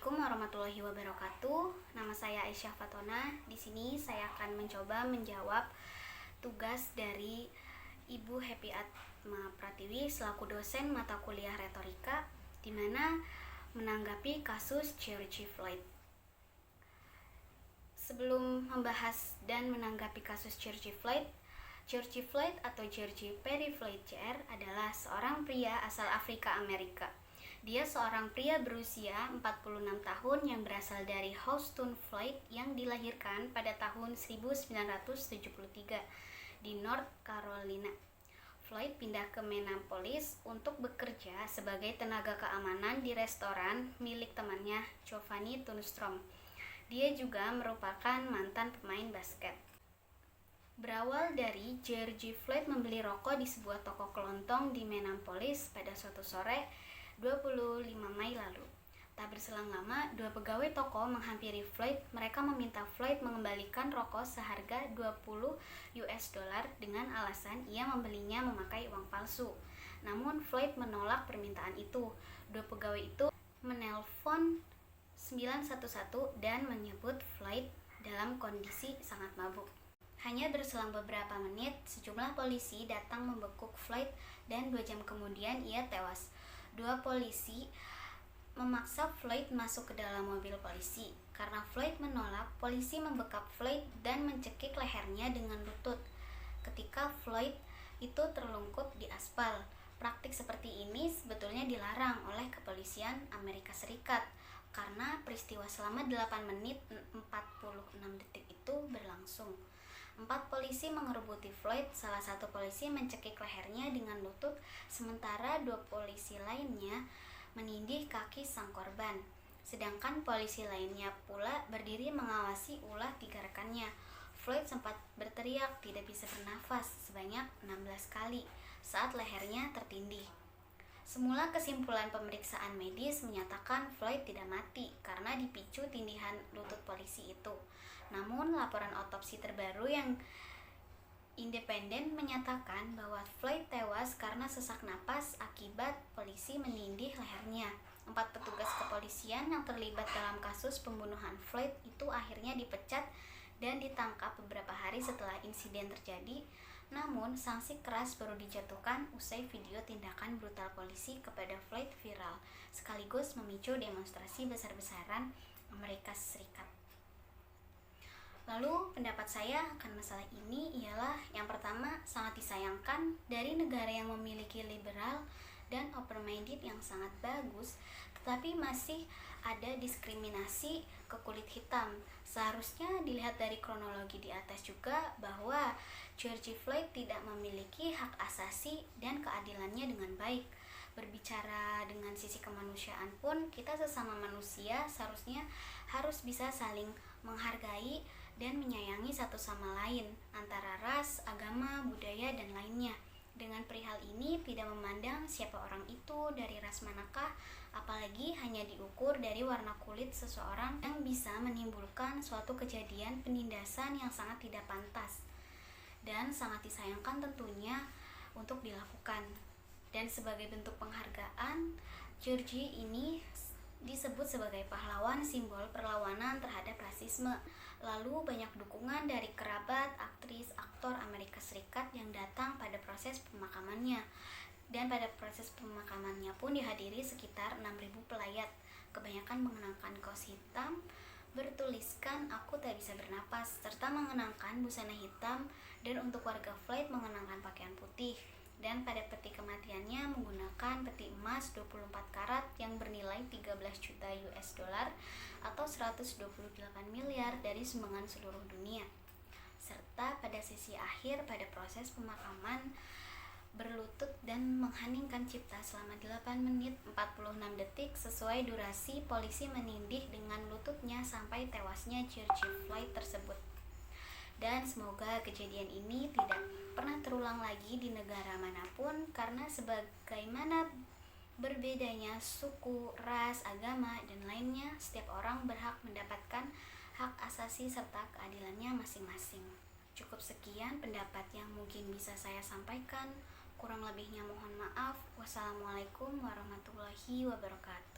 Assalamualaikum warahmatullahi wabarakatuh. Nama saya Aisyah Fatona. Di sini saya akan mencoba menjawab tugas dari Ibu Happy Atma Pratiwi selaku dosen mata kuliah retorika, di mana menanggapi kasus George Floyd. Sebelum membahas dan menanggapi kasus George Floyd atau George Perry Floyd Jr. adalah seorang pria asal Afrika Amerika. Dia seorang pria berusia 46 tahun yang berasal dari Houston, Floyd, yang dilahirkan pada tahun 1973 di North Carolina. Floyd pindah ke Minneapolis untuk bekerja sebagai tenaga keamanan di restoran milik temannya, Giovanni Tunstrom. Dia juga merupakan mantan pemain basket. Berawal dari George Floyd membeli rokok di sebuah toko kelontong di Minneapolis pada suatu sore 25 Mei lalu. Tak berselang lama, dua pegawai toko menghampiri Floyd. Mereka meminta Floyd mengembalikan rokok seharga 20 US dollar dengan alasan ia membelinya memakai uang palsu. Namun Floyd menolak permintaan itu. Dua pegawai itu menelpon 911 dan menyebut Floyd dalam kondisi sangat mabuk. Hanya berselang beberapa menit, sejumlah polisi datang membekuk Floyd dan 2 jam kemudian ia tewas. Dua polisi memaksa Floyd masuk ke dalam mobil polisi. Karena Floyd menolak, polisi membekap Floyd dan mencekik lehernya dengan lutut. Ketika Floyd itu terlungkup di aspal. Praktik seperti ini sebetulnya dilarang oleh kepolisian Amerika Serikat karena peristiwa selama 8 menit 46 detik itu berlangsung. 4 polisi mengerubuti Floyd, salah satu polisi mencekik lehernya dengan lutut, sementara 2 polisi lainnya menindih kaki sang korban. Sedangkan polisi lainnya pula berdiri mengawasi ulah 3 rekannya. Floyd sempat berteriak tidak bisa bernafas sebanyak 16 kali saat lehernya tertindih. Semula kesimpulan pemeriksaan medis menyatakan Floyd tidak mati karena dipicu tindihan lutut polisi itu. Namun laporan otopsi terbaru yang independen menyatakan bahwa Floyd tewas karena sesak napas akibat polisi menindih lehernya. 4 petugas kepolisian yang terlibat dalam kasus pembunuhan Floyd itu akhirnya dipecat dan ditangkap beberapa hari setelah insiden terjadi. Namun, sanksi keras baru dijatuhkan usai video tindakan brutal polisi kepada Floyd viral, sekaligus memicu demonstrasi besar-besaran Amerika Serikat. Lalu, pendapat saya akan masalah ini ialah yang pertama, sangat disayangkan dari negara yang memiliki liberal dan open-minded yang sangat bagus, tetapi masih ada diskriminasi ke kulit hitam. Seharusnya dilihat dari kronologi di atas juga bahwa George Floyd tidak memiliki hak asasi dan keadilannya dengan baik. Berbicara dengan sisi kemanusiaan pun, kita sesama manusia seharusnya harus bisa saling menghargai dan menyayangi satu sama lain antara ras, agama, budaya, dan lainnya. Dengan perihal ini tidak memandang siapa orang itu, dari ras manakah, apalagi hanya diukur dari warna kulit seseorang yang bisa menimbulkan suatu kejadian penindasan yang sangat tidak pantas dan sangat disayangkan tentunya untuk dilakukan. Dan sebagai bentuk penghargaan, Georgie ini disebut sebagai pahlawan simbol perlawanan terhadap rasisme. Lalu banyak dukungan dari kerabat, aktris, aktor Amerika Serikat yang datang pada proses pemakamannya. Dan pada proses pemakamannya pun dihadiri sekitar 6.000 pelayat. Kebanyakan mengenakan kaos hitam bertuliskan "Aku tak bisa bernapas" serta mengenakan busana hitam, dan untuk warga Floyd mengenakan pakaian putih. Dan pada peti kematiannya menggunakan peti emas 24 karat yang bernilai 13 juta US dollar atau 128 miliar dari sumbangan seluruh dunia. Serta pada sesi akhir pada proses pemakaman berlutut dan mengheningkan cipta selama 8 menit 46 detik sesuai durasi polisi menindih dengan lututnya sampai tewasnya George Floyd tersebut. Dan semoga kejadian ini tidak pernah terulang lagi di negara manapun, karena sebagaimana berbedanya suku, ras, agama, dan lainnya, setiap orang berhak mendapatkan hak asasi serta keadilannya masing-masing. Cukup sekian pendapat yang mungkin bisa saya sampaikan. Kurang lebihnya mohon maaf. Wassalamualaikum warahmatullahi wabarakatuh.